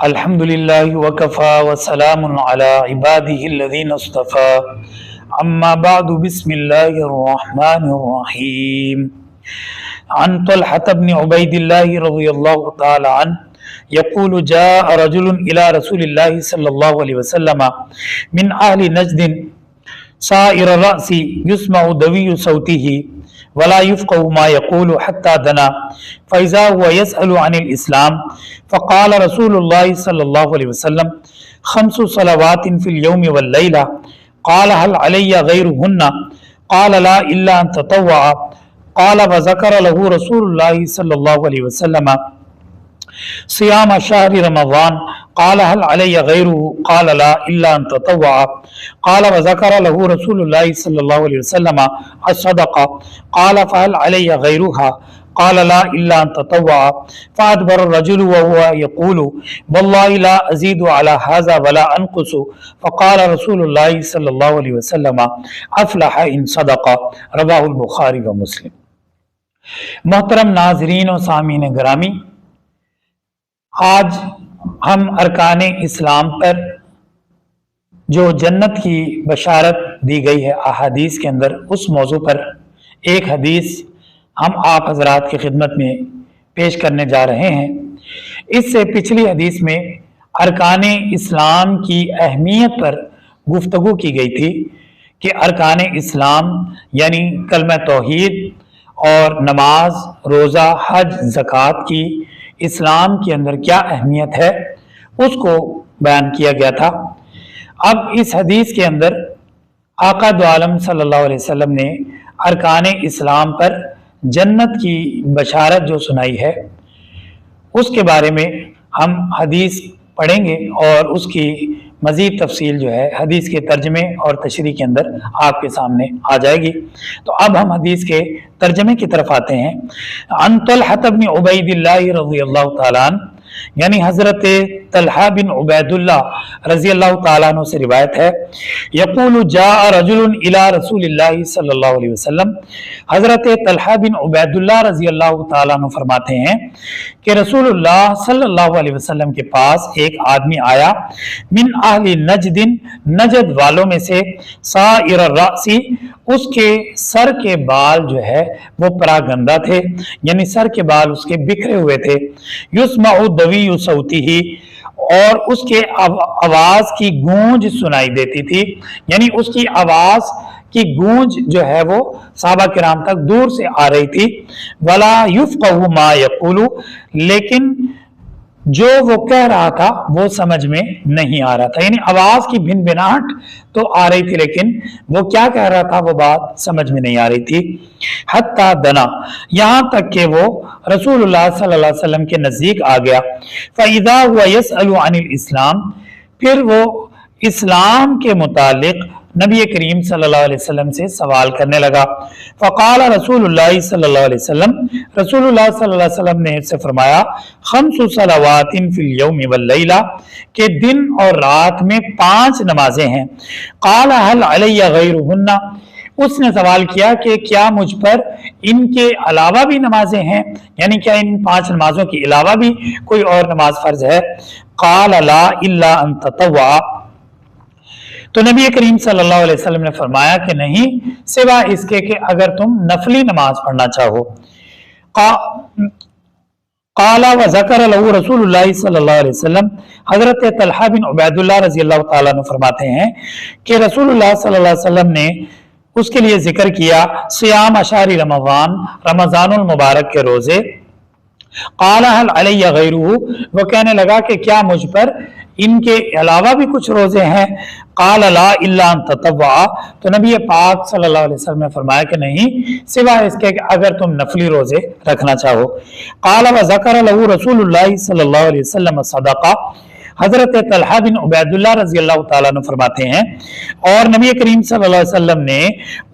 الحمدللہ وکفا وسلام علی عبادہ الذین اصطفى اما بعد بسم اللہ الرحمن الرحیم عن طلحة بن عبید اللہ رضی اللہ تعالی عنہ یقول جاء رجل الى رسول اللہ صلی اللہ علیہ وسلم من اہل نجد سائر الرأس يسمع دوی صوته ولا يفقه ما يقول حتى دنا فإذا هو يسأل عن الإسلام فقال رسول الله صلى الله عليه وسلم 5 صلوات في اليوم والليلة قال هل علي غيرهن قال لا إلا أن تطوع قال وذكر له رسول الله صلى الله عليه وسلم صيام شهر رمضان قال هل علي غيره قال لا إلا أن تطوع قال وذكر له رسول الله صلى الله عليه وسلم الصدقة قال فهل علي غيرها قال لا إلا أن تطوع فأدبر الرجل وهو يقول والله لا أزيد على هذا ولا أنقص فقال رسول الله صلى الله عليه وسلم أفلح إن صدق رواه البخاری و مسلم۔ محترم ناظرین و سامعین گرامی، آج ہم ارکان اسلام پر جو جنت کی بشارت دی گئی ہے احادیث کے اندر، اس موضوع پر ایک حدیث ہم آپ حضرات کی خدمت میں پیش کرنے جا رہے ہیں۔ اس سے پچھلی حدیث میں ارکان اسلام کی اہمیت پر گفتگو کی گئی تھی کہ ارکان اسلام یعنی کلمہ توحید اور نماز، روزہ، حج، زکوٰۃ کی اسلام کے اندر کیا اہمیت ہے، اس کو بیان کیا گیا تھا۔ اب اس حدیث کے اندر آقا دو عالم صلی اللہ علیہ وسلم نے ارکان اسلام پر جنت کی بشارت جو سنائی ہے، اس کے بارے میں ہم حدیث پڑھیں گے اور اس کی مزید تفصیل جو ہے حدیث کے ترجمے اور تشریح کے اندر آپ کے سامنے آ جائے گی۔ تو اب ہم حدیث کے ترجمے کی طرف آتے ہیں۔ عن طلحة بن عبید اللہ رضی اللہ تعالیٰ عنہ، یعنی حضرت طلحہ بن عبید اللہ رضی اللہ تعالیٰ عنہ سے روایت ہے، یقول جاء رجل الى رسول اللہ صلی اللہ علیہ وسلم، حضرت طلحہ بن عبید اللہ رضی اللہ تعالیٰ عنہ فرماتے ہیں کہ رسول اللہ صلی اللہ علیہ وسلم کے پاس ایک آدمی آیا، من اہل نجد، نجد والوں میں سے، سائر الرأس، اس کے سر کے بال جو ہے وہ پراگندہ تھے، یعنی سر کے بال اس کے بکھرے ہوئے تھے، یسمع دوی صوتہ، اور اس کے آواز کی گونج سنائی دیتی تھی، یعنی اس کی آواز کی گونج جو ہے وہ صحابہ کرام تک دور سے آ رہی تھی۔ ولا یفقہ ما یقول، لیکن جو وہ کہہ رہا تھا وہ سمجھ میں نہیں آ رہا تھا، یعنی آواز کی بھن بھناہٹ تو آ رہی تھی لیکن وہ کیا کہہ رہا تھا وہ بات سمجھ میں نہیں آ رہی تھی۔ حتی دنا، یہاں تک کہ وہ رسول اللہ صلی اللہ علیہ وسلم کے نزدیک آ گیا۔ فَإِذَا هُوَ يَسْأَلُ عَنِ الْإِسْلَامِ، پھر وہ اسلام کے متعلق نبی کریم صلی اللہ علیہ وسلم سے سوال کرنے لگا۔ فقال رسول اللہ صلی اللہ علیہ وسلم، رسول اللہ صلی اللہ علیہ وسلم نے اس سے فرمایا، 5 صلوات فی اليوم واللیلہ، کہ دن اور رات میں 5 نمازیں ہیں۔ قال هل علی غیرہن، اس نے سوال کیا کہ کیا مجھ پر ان کے علاوہ بھی نمازیں ہیں، یعنی کیا ان 5 نمازوں کے علاوہ بھی کوئی اور نماز فرض ہے؟ قال لا الا ان تطوع، تو نبی کریم صلی اللہ علیہ وسلم نے فرمایا کہ نہیں، سوا اس کے کہ اگر تم نفلی نماز پڑھنا چاہو۔ قال وذکر له رسول اللہ صلی اللہ علیہ وسلم، حضرت طلحہ بن عبید اللہ رضی اللہ تعالیٰ عنہ فرماتے ہیں کہ رسول اللہ صلی اللہ علیہ وسلم نے اس کے لیے ذکر کیا صیام شہر رمضان، رمضان المبارک کے روزے۔ قال هل علی غیرہ، وہ کہنے لگا کہ کیا مجھ پر ان کے علاوہ بھی کچھ روزے ہیں؟ قال لا الا ان تطوع، تو نبی پاک صلی اللہ علیہ وسلم نے فرمایا کہ نہیں، سوا اس کے کہ اگر تم نفلی روزے رکھنا چاہو۔ قال وذکر له رسول اللہ صلی اللہ علیہ وسلم صدقہ، حضرت طلحہ بن عبید اللہ رضی اللہ تعالیٰ عنہ فرماتے ہیں اور نبی کریم صلی اللہ علیہ وسلم نے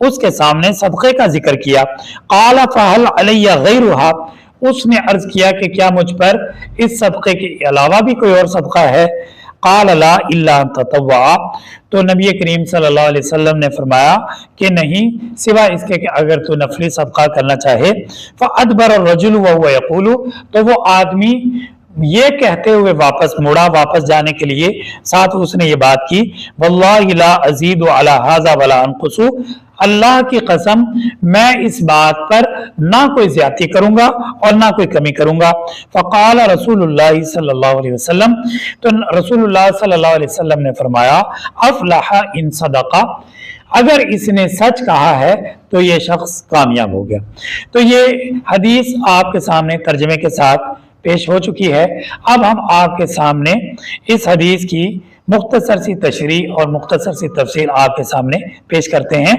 اس کے سامنے صدقے کا ذکر کیا۔ قال فهل علی غیرہا، اس نے عرض کیا کہ کیا مجھ پر اس صدقے کے علاوہ بھی کوئی اور صدقہ ہے؟ قال لا الا ان تطوع، تو نبی کریم صلی اللہ علیہ وسلم نے فرمایا کہ نہیں، سوا اس کے کہ اگر تو نفلی صدقہ کرنا چاہے۔ فادبر الرجل وهو يقول، تو وہ آدمی ये कहते हुए वापस मुड़ा, वापस जाने के लिए, साथ उसने ये बात की, वल्लाहि ला अज़ीदु अला हाज़ा वला अनकुसु, अल्लाह की कसम मैं इस बात पर ना कोई ज्यादती करूंगा और ना कोई कमी करूंगा। फ़क़ाल रसूलुल्लाह सल्लल्लाहु अलैहि वसल्लम, तो रसूलुल्लाह सल्लल्लाहु अलैहि वसल्लम ने फरमाया, अफ़लहा इन सदक़ा, अगर इसने सच कहा है तो ये शख्स कामयाब हो गया। तो ये हदीस आपके सामने तर्जमे के साथ पेश हो चुकी है। अब हम आपके सामने इस हदीस की मुख्तसर सी तशरीह और मुख्तसर सी तफसीर आपके सामने पेश करते हैं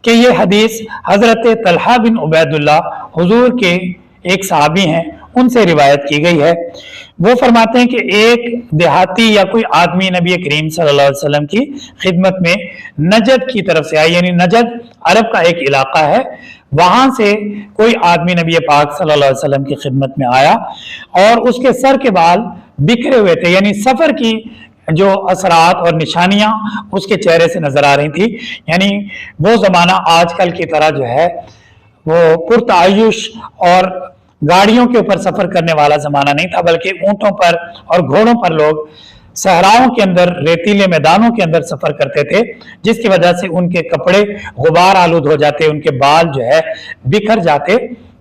कि ये हदीस हजरत तलहा बिन उबैदुल्लाह हुजूर के एक सहाबी हैं, उनसे रिवायत की गई है। वो फरमाते हैं कि एक देहाती या कोई आदमी नबी करीम सल्लल्लाहु अलैहि वसल्लम की खिदमत में नजद की तरफ से आया, यानी नजद अरब का एक इलाका है, वहां से कोई आदमी नबी पाक सल्लल्लाहु अलैहि वसल्लम की खिदमत में आया और उसके सर के बाल बिखरे हुए थे, यानी सफर की जो असरात और निशानियां उसके चेहरे से नजर आ रही थी। यानी वो जमाना आजकल की तरह जो है वो पुरतायुश और गाड़ियों के ऊपर सफर करने वाला जमाना नहीं था, बल्कि ऊंटों पर और घोड़ों पर लोग सहराओं के अंदर, रेतीले मैदानों के अंदर सफर करते थे, जिसकी वजह से उनके कपड़े गुबार आलूद हो जाते, उनके बाल जो है बिखर जाते,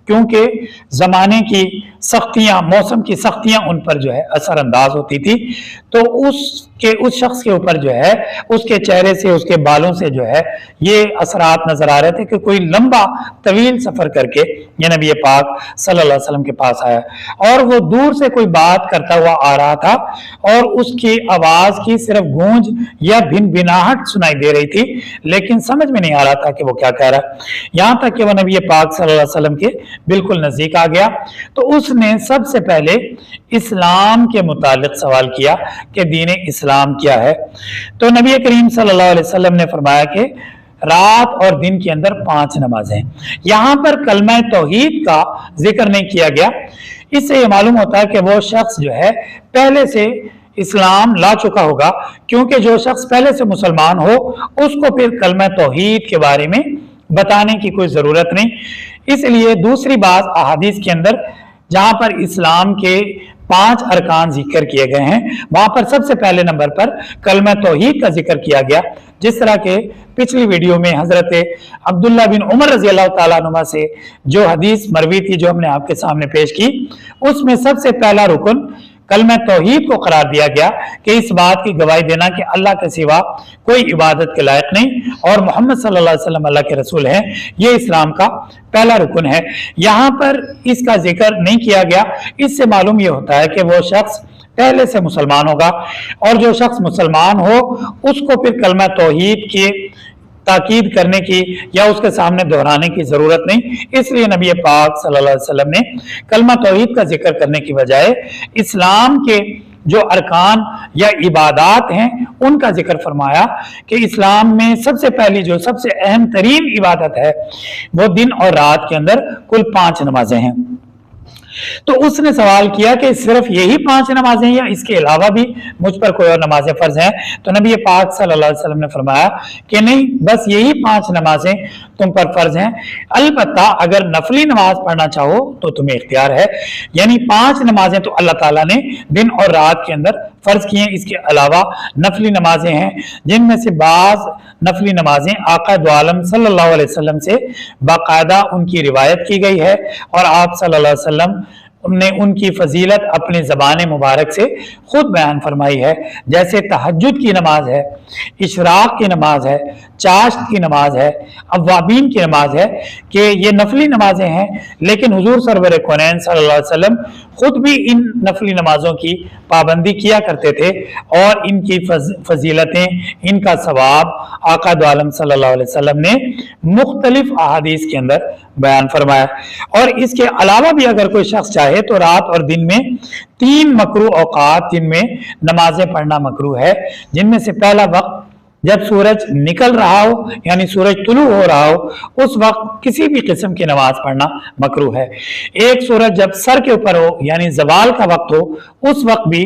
क्योंकि जमाने की सख्तियां, मौसम की सख्तियां उन पर जो है असरअंदाज होती थी। तो उस शख्स के ऊपर जो है उसके चेहरे से, उसके बालों से जो है ये असरात नजर आ रहे थे कि कोई लंबा तवील सफर करके ये नबी पाक सल्लल्लाहु अलैहि वसल्लम के पास आया और वो दूर से कोई बात करता हुआ आ रहा था और उसकी आवाज की सिर्फ गूंज या भिनभिनाहट सुनाई दे रही थी, लेकिन समझ में नहीं आ रहा था कि वो क्या कह रहा है। यहां तक कि वो नबी पाक सल्लल्लाहु अलैहि वसल्लम के बिल्कुल नजदीक आ गया तो उसने सबसे पहले इस्लाम के मुतालिक सवाल किया कि दीन इस्लाम क्या है। तो नबी करीम सल्लल्लाहु अलैहि वसल्लम ने फरमाया कि रात और दिन के अंदर 5 नमाजें। यहां पर कलमा तौहीद का जिक्र नहीं किया गया। इससे ये मालूम होता है कि वो शख्स जो है पहले से इस्लाम ला चुका होगा, क्योंकि जो शख्स पहले से मुसलमान हो उसको फिर कलमा तौहीद के बारे में बताने की कोई जरूरत नहीं। इसलिए दूसरी बात अहादीस के अंदर जहां पर इस्लाम के 5 अरकान जिक्र किए गए हैं, वहां पर सबसे पहले नंबर पर कलमा तौहीद का जिक्र किया गया। जिस तरह के पिछली वीडियो में हजरत अब्दुल्ला बिन उमर रजी अल्लाह तआला अन्हुमा से जो हदीस मरवी थी, जो हमने आपके सामने पेश की, उसमें सबसे पहला रुकन कलमा तौहीद को करार दिया गया कि इस बात की गवाही देना कि अल्लाह के सिवा कोई इबादत के लायक नहीं और मोहम्मद सल्लल्लाहु अलैहि वसल्लम अल्लाह के रसूल हैं। ये इस्लाम का पहला रुकन है। यहाँ पर इसका जिक्र नहीं किया गया। इससे मालूम ये होता है कि वो शख्स पहले से मुसलमान होगा और जो शख्स मुसलमान हो उसको फिर कलमा तौहीद के ताकीद करने की या उसके सामने दोहराने की जरूरत नहीं। इसलिए नबी पाक सल्लल्लाहु अलैहि वसल्लम ने कलमा तौहीद का जिक्र करने की बजाय इस्लाम के जो अरकान या इबादात हैं उनका जिक्र फरमाया कि इस्लाम में सबसे पहली जो सबसे अहम तरीन इबादत है वो दिन और रात के अंदर कुल 5 नमाजें हैं। तो उसने सवाल किया कि सिर्फ यही 5 नमाजें या इसके अलावा भी मुझ पर कोई और नमाजें फर्ज हैं? तो नबी पाक सल्लल्लाहु अलैहि वसल्लम ने फरमाया कि नहीं, बस यही 5 नमाजें तुम पर फर्ज हैं। अलबत्ता अगर नफली नमाज पढ़ना चाहो तो तुम्हें इख्तियार है। यानी 5 नमाजें तो अल्लाह ताला ने दिन और रात के अंदर फर्ज की हैं। इसके अलावा नफली नमाजें हैं जिनमें से बाज नफली नमाजें आका दो आलम सल्लल्लाहु अलैहि वसल्लम से बाकायदा उनकी रिवायत की गई है और आप सल्लल्लाहु अलैहि वसल्लम ने उनकी फजीलत अपनी ज़बान मुबारक से खुद बयान फरमाई है। जैसे तहज्जुद की नमाज है, इशराक की नमाज है, चाश्त की नमाज है, अव्वाबीन की नमाज है कि ये नफली नमाजें हैं, लेकिन हुजूर सरवर कौनैन सल्लल्लाहु अलैहि वसल्लम खुद भी इन नफली नमाजों की पाबंदी किया करते थे और इनकी फजीलतें, इनका सवाब आका दो आलम सल्लल्लाहु अलैहि वसल्लम ने मुख्तलिफ अहादीस के अंदर बयान फरमाया। और इसके अलावा भी अगर कोई शख्स चाहे तो रात और दिन में 3 मकरू औकात जिनमें नमाजें पढ़ना मकरू है, जिनमें से पहला वक्त जब सूरज निकल रहा हो यानी सूरज तुलू हो रहा हो, उस वक्त किसी भी किस्म की नमाज पढ़ना मकरू है। एक सूरज जब सर के ऊपर हो यानी जवाल का वक्त हो, उस वक्त भी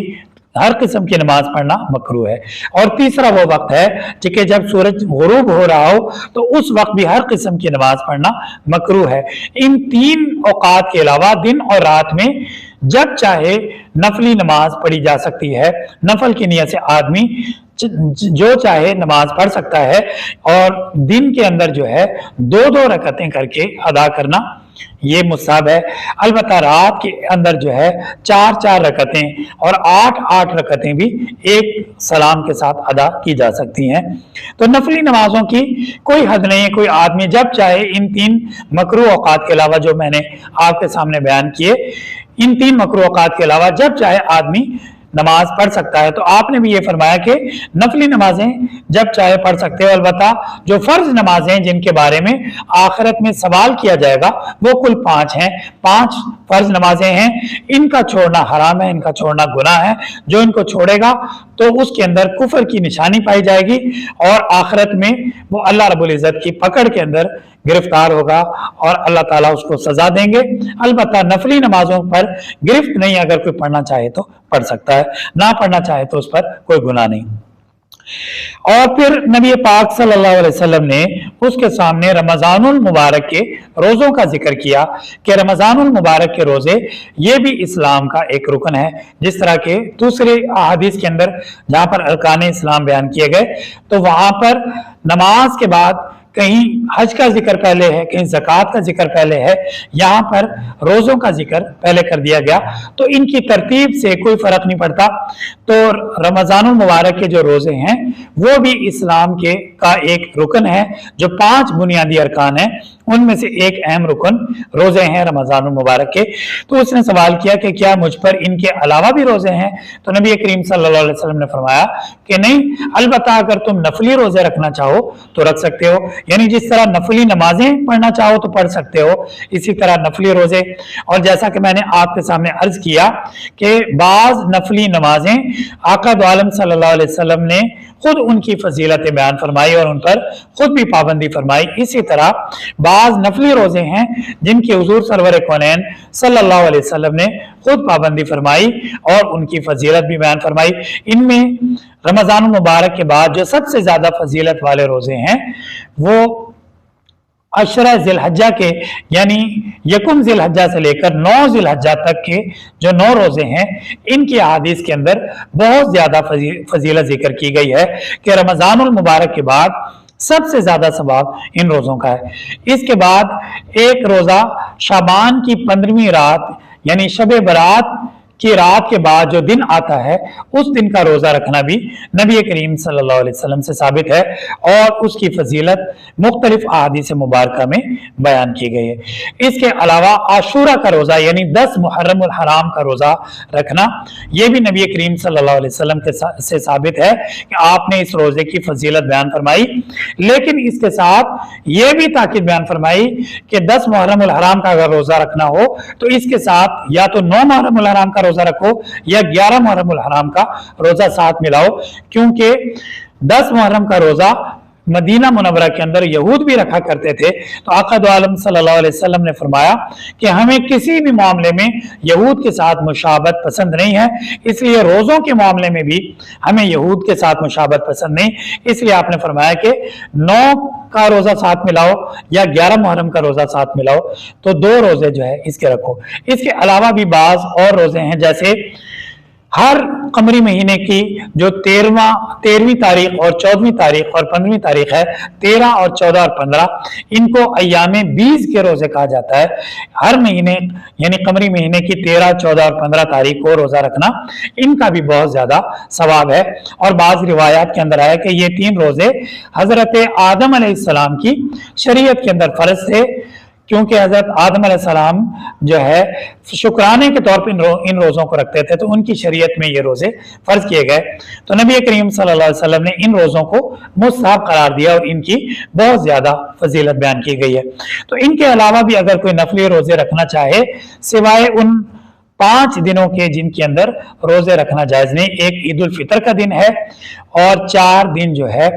हर किस्म की नमाज पढ़ना मकरूह है। और तीसरा वो वक्त है कि जब सूरज गुरूब हो रहा हो तो उस वक्त भी हर किस्म की नमाज पढ़ना मकरूह है। इन 3 औकात के अलावा दिन और रात में जब चाहे नफली नमाज पढ़ी जा सकती है। नफल की नियत से आदमी जो चाहे नमाज पढ़ सकता है और दिन के अंदर जो है 2-2 रकतें करके अदा करना ये मुस्ताहब है। अलबत्ता रात के अंदर जो है 4-4 रकतें और 8-8 रकतें भी एक सलाम के साथ अदा की जा सकती हैं। तो नफली नमाजों की कोई हद नहीं है। कोई आदमी जब चाहे इन 3 मकरूह औकात के अलावा जो मैंने आपके सामने बयान किए, इन 3 मकरूह औकात के अलावा जब चाहे आदमी नमाज पढ़ सकता है। तो आपने भी ये फरमाया कि नफली नमाजें जब चाहे पढ़ सकते हो। अलबत्ता जो फर्ज नमाजें जिनके बारे में आखिरत में सवाल किया जाएगा वो कुल 5 हैं। 5 फर्ज नमाजें हैं। इनका छोड़ना हराम है, इनका छोड़ना गुनाह है। जो इनको छोड़ेगा तो उसके अंदर कुफर की निशानी पाई जाएगी और आखिरत में वो अल्लाह रब्बुल इज्जत की पकड़ के अंदर गिरफ्तार होगा और अल्लाह ताला उसको सजा देंगे। अलबत्ता नफली नमाजों पर गिरफ्त नहीं, अगर कोई पढ़ना चाहे तो पढ़ सकता है, ना पढ़ना चाहे तो उस पर कोई गुनाह नहीं। और फिर नबी पाक सल्लल्लाहु अलैहि वसल्लम ने उसके सामने रमजानुल मुबारक के रोजों का जिक्र किया कि रमजानुल मुबारक के रोजे ये भी इस्लाम का एक रुकन है। जिस तरह के दूसरे अहादीस के अंदर जहां पर अरकान इस्लाम बयान किए गए तो वहां पर नमाज के बाद कहीं हज का जिक्र पहले है, कहीं ज़कात का जिक्र पहले है, यहाँ पर रोज़ों का जिक्र पहले कर दिया गया। तो इनकी तरतीब से कोई फर्क नहीं पड़ता। तो रमज़ानुल मुबारक के जो रोज़े हैं वो भी इस्लाम के का एक रुकन है। जो 5 बुनियादी अरकान हैं उनमें से एक अहम रुकन रोज़े हैं रमज़ानुल मुबारक के। तो उसने सवाल किया कि क्या मुझ पर इनके अलावा भी रोज़े हैं? तो नबी करीम सल्लल्लाहु अलैहि वसल्लम ने फरमाया कि नहीं, अलबत्ता अगर तुम नफली रोज़े रखना चाहो तो रख सकते हो। यानी जिस तरह नफली नमाजें पढ़ना चाहो तो पढ़ सकते हो, इसी तरह नफली रोजे। और जैसा कि मैंने आपके सामने अर्ज किया कि बाज नफली नमाजें आका दो आलम सल्लल्लाहु अलैहि वसल्लम ने खुद उनकी फजीलतें बयान फरमाई और उन पर खुद भी पाबंदी फरमाई। इसी तरह बाज नफली रोजे हैं जिनकी हुजूर सरवर कौनैन सल्लल्लाहु अलैहि वसल्लम ने खुद पाबंदी फरमाई और उनकी फजीलत भी बयान फरमाई। इनमें रमजान मुबारक के बाद जो सबसे ज्यादा फजीलत वाले रोजे हैं वो अशरा जिलहज्जा के यानी यकुम जिलहज्जा से लेकर 9 जिलहज्जा तक के जो 9 रोजे हैं, इनकी अहादीस के अंदर बहुत ज्यादा फजीलत जिक्र की गई है कि रमजानुल मुबारक के बाद सबसे ज्यादा सवाब इन रोजों का है। इसके बाद एक रोजा शाबान की 15वीं रात यानी शबे बरात की रात के बाद जो दिन आता है उस दिन का रोजा रखना भी नबी करीम सल्लल्लाहु अलैहि वसल्लम से साबित है और उसकी फजीलत मुख्तलिफ अहादीस मुबारका में बयान की गई है। इसके अलावा आशूरा का रोजा यानी 10 मुहर्रमुल हराम का रोजा रखना यह भी नबी करीम सल्लल्लाहु अलैहि वसल्लम से साबित है कि आपने इस रोजे की फजीलत बयान फरमाई। लेकिन इसके साथ यह भी ताकीद बयान फरमाई कि 10 मुहर्रमुल हराम का अगर रोजा रखना हो तो इसके साथ या तो 9 मुहर्रमुल हराम का रोजा रखो या 11 मुहर्रमुल हराम का रोजा साथ मिलाओ, क्योंकि 10 मुहर्रम का रोजा मदीना मुनव्वरा के अंदर यहूद भी रखा करते थे। तो आका दो आलम सल्लल्लाहु अलैहि वसल्लम ने फरमाया कि हमें किसी भी मामले में यहूद के साथ मुशाबत पसंद नहीं है, इसलिए रोजों के मामले में भी हमें यहूद के साथ मुशाबत पसंद नहीं। इसलिए आपने फरमाया कि 9 का रोजा साथ मिलाओ या 11 मुहर्रम का रोजा साथ मिलाओ, तो 2 रोजे जो है इसके रखो। इसके अलावा भी बाज और रोजे हैं, जैसे हर कमरी महीने की जो 13वीं तारीख और 14वीं तारीख और 15वीं तारीख है, 13 और 14 और 15, इनको अय्यामे 20 के रोजे कहा जाता है। हर महीने यानी कमरी महीने की 13, 14 और 15 तारीख को रोजा रखना इनका भी बहुत ज्यादा सवाब है। और बाज रिवायात के अंदर आया कि ये 3 रोजे हजरत आदम अलैहिस्सलाम की शरीयत के अंदर फर्ज थे, क्योंकि हजरत आदम अलैहिस्सलाम जो है शुक्राने के तौर पर इन रोजों को रखते थे, तो उनकी शरीयत में ये रोजे फर्ज किए गए। तो नबी करीम सल्लल्लाहु अलैहि वसल्लम ने इन रोजों को मुस्तहब करार दिया और इनकी बहुत ज्यादा फजीलत बयान की गई है। तो इनके अलावा भी अगर कोई नफली रोजे रखना चाहे सिवाय उन 5 दिनों के जिनके अंदर रोजे रखना जायज नहीं, एक ईद उल फितर का दिन है और 4 दिन जो है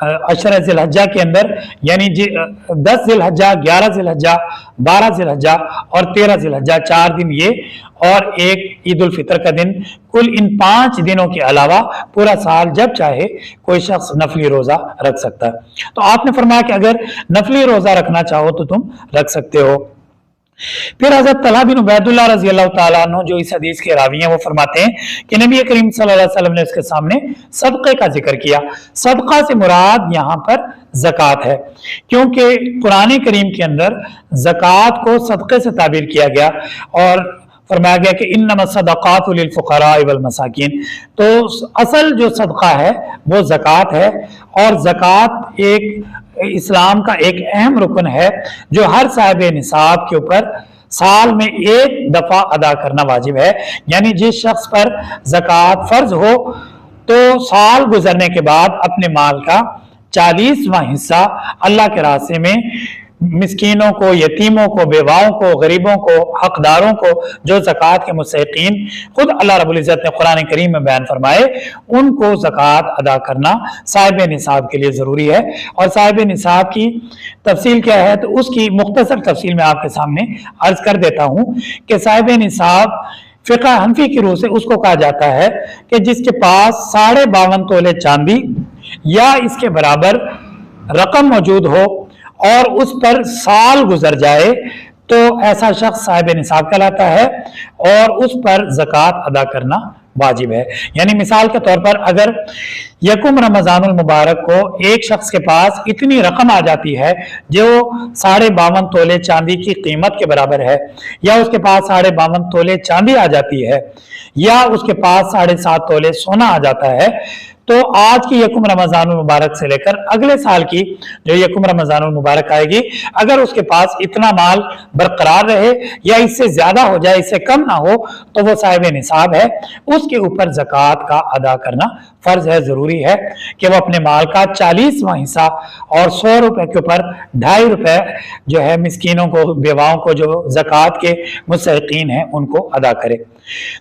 अशर ज़िलहज्जा के अंदर, यानी 10 ज़िलहज्जा, 11 ज़िलहज्जा, 12 ज़िलहज्जा और 13 ज़िलहज्जा, 4 दिन ये और एक ईद उल फितर का दिन, कुल इन 5 दिनों के अलावा पूरा साल जब चाहे कोई शख्स नफली रोजा रख सकता है। तो आपने फरमाया कि अगर नफली रोजा रखना चाहो तो तुम रख सकते हो। फिर हजरत तलहा बिन उबैदुल्लाह रज़ी अल्लाह तआला अन्हु जो इस हदीस के रावी हैं वो फरमाते हैं कि नबी करीम सल्लल्लाहु अलैहि वसल्लम ने उसके सामने सदक़े का जिक्र किया। सदका से मुराद यहाँ पर ज़कात है, क्योंकि कुरान करीम के अंदर ज़कात को सदक़े से ताबीर किया गया और फरमाया गया कि इन्नमा सदक़ातु लिल फ़ुक़रा वल मसाकीन। तो असल जो सदका है वो ज़कात है, और ज़कात एक इस्लाम का एक अहम रुकन है जो हर साहिब निसाब के ऊपर साल में एक दफा अदा करना वाजिब है। यानी जिस शख्स पर ज़कात फर्ज हो तो साल गुजरने के बाद अपने माल का 40वां हिस्सा अल्लाह के रास्ते में मिस्कीनों को, यतीमों को, बेवाओं को, गरीबों को, हकदारों को, जो ज़कात के मुस्तहिकीन खुद अल्लाह रब्बुल इज़्ज़त ने कुरान करीम में बयान फरमाए, उनको ज़कात अदा करना साहिब निसाब के लिए ज़रूरी है। और साहिब निसाब की तफसील क्या है तो उसकी मुख्तसर तफसील मैं आपके सामने अर्ज कर देता हूँ कि साहिब निसाब फ़िक़्ह हनफी की रूह से उसको कहा जाता है कि जिसके पास 52.5 तोले चांदी या इसके बराबर रकम मौजूद हो और उस पर साल गुजर जाए तो ऐसा शख्स साहिब निसाब कहलाता है और उस पर ज़कात अदा करना वाजिब है। यानी मिसाल के तौर पर अगर यकुम रमज़ानुल मुबारक को एक शख्स के पास इतनी रकम आ जाती है जो 52.5 तोले चांदी की कीमत के बराबर है, या उसके पास 52.5 तोले चांदी आ जाती है, या उसके पास 7.5 तोले सोना आ जाता है, तो आज की यकुम रमज़ानुल मुबारक से लेकर अगले साल की जो यकुम रमज़ानुल मुबारक आएगी, अगर उसके पास इतना माल बरकरार रहे या इससे ज्यादा हो जाए, इससे कम ना हो, तो वो साहिब निसाब है, उसके ऊपर ज़कात का अदा करना फर्ज है, जरूरी है कि वो अपने माल का 40वां हिस्सा और 100 रुपए के ऊपर 2.5 रुपए जो है मिस्कीनों को, बेवाओं को, जो ज़कात के मुस्तहिकीन हैं उनको अदा करे।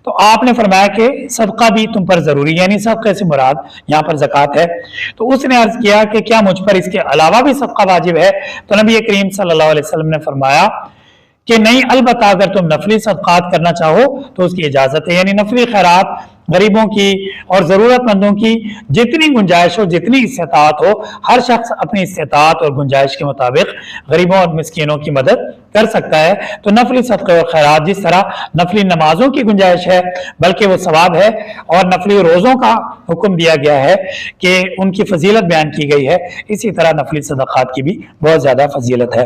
तो आपने फरमाया कि सदका भी तुम पर जरूरी, यानी सदक़े से मुराद यहाँ पर ज़कात है। तो उसने अर्ज किया कि क्या मुझ पर इसके अलावा भी सदका वाजिब है? तो नबी करीम सल्लल्लाहु अलैहि वसल्लम ने फरमाया कि नहीं, अलबत्ता अगर तुम नफली सदक़ात करना चाहो तो उसकी इजाजत है। यानी नफली खैरात, गरीबों की और ज़रूरतमंदों की जितनी गुंजाइश हो, जितनी इस्तेताअत हो, हर शख्स अपनी इस्तेताअत और गुंजाइश के मुताबिक गरीबों और मिस्कीनों की मदद कर सकता है। तो नफली सदक़े और खैरात जिस तरह नफली नमाजों की गुंजाइश है बल्कि वो सवाब है, और नफली रोज़ों का हुक्म दिया गया है कि उनकी फजीलत बयान की गई है, इसी तरह नफली सदक़ात की भी बहुत ज़्यादा फजीलत है।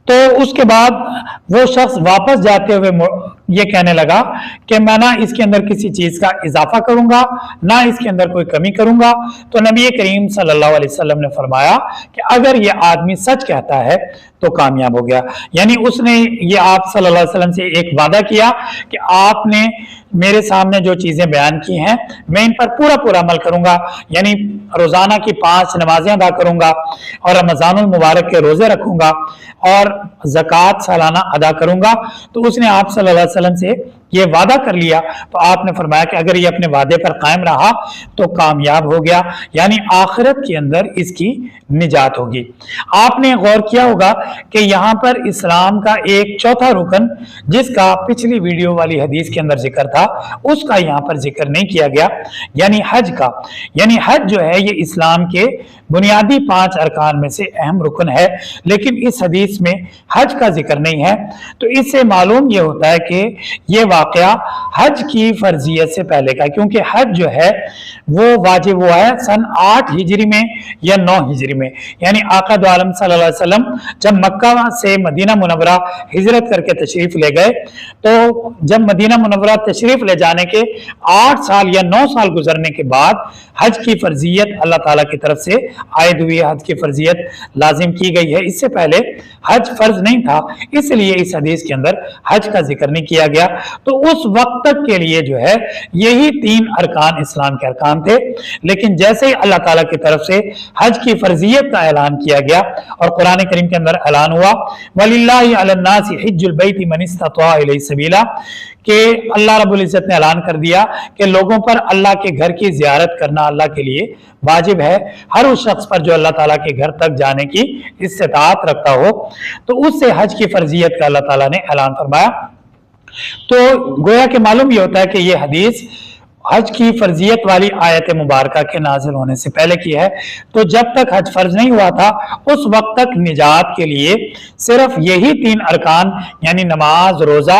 तो उसके बाद वो शख्स वापस जाते हुए ये कहने लगा कि मैं ना इसके अंदर किसी चीज का इजाफा करूंगा, ना इसके अंदर कोई कमी करूंगा। तो नबी करीम सल्लल्लाहु अलैहि वसल्लम ने फरमाया कि अगर ये आदमी सच कहता है तो कामयाब हो गया। यानी उसने ये आप सल्लल्लाहु अलैहि वसल्लम से एक वादा किया कि आपने मेरे सामने जो चीजें बयान की हैं मैं इन पर पूरा पूरा अमल करूंगा, यानी रोजाना की 5 नमाजें अदा करूंगा और रमजानुल मुबारक के रोजे रखूंगा और ज़कात सालाना अदा करूंगा। तो उसने आप सल्लल्लाहु अलैहि वसल्लम से ये वादा कर लिया। तो आपने फरमाया कि अगर ये अपने वादे पर कायम रहा तो कामयाब हो गया, यानी आखिरत के अंदर इसकी निजात होगी। आपने गौर किया होगा कि यहाँ पर इस्लाम का एक चौथा रुकन जिसका पिछली वीडियो वाली हदीस के अंदर जिक्र था उसका यहाँ पर जिक्र नहीं किया गया, यानी हज का। यानी हज जो है ये इस्लाम के बुनियादी 5 अरकान में से अहम रुकन है, लेकिन इस हदीस में हज का जिक्र नहीं है। तो इससे मालूम ये होता है कि ये वाकया हज की फर्जियत से पहले का, क्योंकि हज जो है वो वाजिब हुआ है सन 8 हिजरी में या 9 हिजरी में। यानी आका दो आलम सल्लल्लाहु अलैहि वसल्लम जब मक्का से मदीना मुनव्वरा हिजरत करके तशरीफ ले गए, तो जब मदीना मुनव्वरा तशरीफ ले जाने के 8 साल या 9 साल गुजरने के बाद हज की फर्जियत अल्लाह ताला की तरफ से आयद हुई, हज की फर्जियत लाजिम की गई है। इससे पहले हज फर्ज नहीं था, इसलिए इस हदीस के अंदर हज का जिक्र नहीं किया गया। तो तो उस वक्त तक के लिए जो है यही 3 अरकान इस्लाम के अरकान थे। लेकिन जैसे ही अल्लाह ताला की तरफ से हज की फर्जियत का ऐलान किया गया और कुरान करीम के अंदर ऐलान हुआ वलिल्लाहि अलन्नासि हिज्जुल बैति मन इस्तता इलैहि सबीला, कि अल्लाह रब्बुल इज्जत ने ऐलान कर दिया कि लोगों पर अल्लाह के घर की जियारत करना अल्लाह के लिए वाजिब है। हर उस शख्स पर जो अल्लाह ताला के घर तक जाने की इस्तिताअत रखता हो, तो उससे हज की फर्जियत का अल्लाह ताला ने ऐलान फरमाया। तो गोया के मालूम ये होता है कि ये हदीस हज की फर्जियत वाली आयत मुबारका के नाजिल होने से पहले की है। तो जब तक हज फर्ज नहीं हुआ था उस वक्त तक निजात के लिए सिर्फ यही 3 अरकान यानी नमाज, रोजा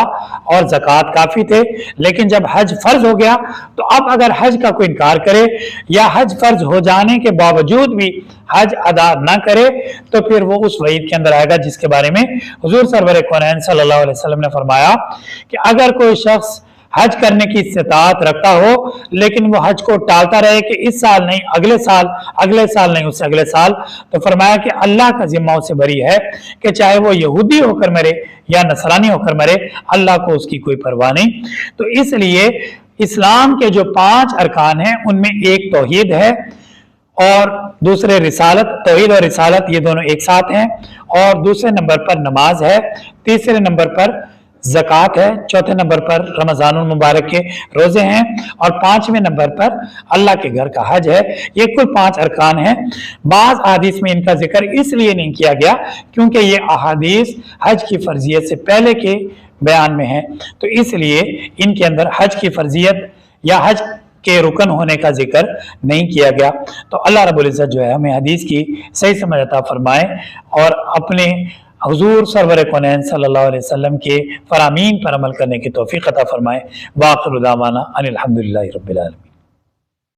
और ज़कात काफी थे। लेकिन जब हज फर्ज हो गया तो अब अगर हज का कोई इनकार करे या हज फर्ज हो जाने के बावजूद भी हज अदा ना करे तो फिर वो उस वईद के अंदर आएगा जिसके बारे में हुजूर सरवर कौनैन सल्लल्लाहु अलैहि वसल्लम ने फरमाया कि अगर कोई शख्स हज करने की इस्तिताअत रखता हो लेकिन वो हज को टालता रहे कि इस साल नहीं अगले साल नहीं उससे अगले साल, तो फरमाया कि अल्लाह का जिम्मा उसे बरी है कि चाहे वो यहूदी होकर मरे या नसरानी होकर मरे, अल्लाह को उसकी कोई परवाह नहीं। तो इसलिए इस्लाम के जो 5 अरकान हैं उनमें एक तौहीद है और दूसरे रिसालत। तौहीद और रिसालत ये दोनों एक साथ हैं। और दूसरे नंबर पर नमाज है, तीसरे नंबर पर ज़कात है, चौथे नंबर पर रमज़ानुल मुबारक के रोजे हैं और 5वें नंबर पर अल्लाह के घर का हज है। ये कुल 5 अरकान हैं। बाज़ अहादीस में इनका जिक्र इसलिए नहीं किया गया क्योंकि ये अहादीस हज की फर्जियत से पहले के बयान में है, तो इसलिए इनके अंदर हज की फर्जियत या हज के रुकन होने का जिक्र नहीं किया गया। तो अल्लाह रब्बुल इज्जत जो है हमें हदीस की सही समझ अता फरमाए और अपने हुजूर सरवर कौनैन सल्लल्लाहु अलैहि वसल्लम के फरामीन पर अमल करने की तौफीक अता फरमाए। वाखिर दावाना अनिल हम्दुलिल्लाहि रब्बिल आलमीन।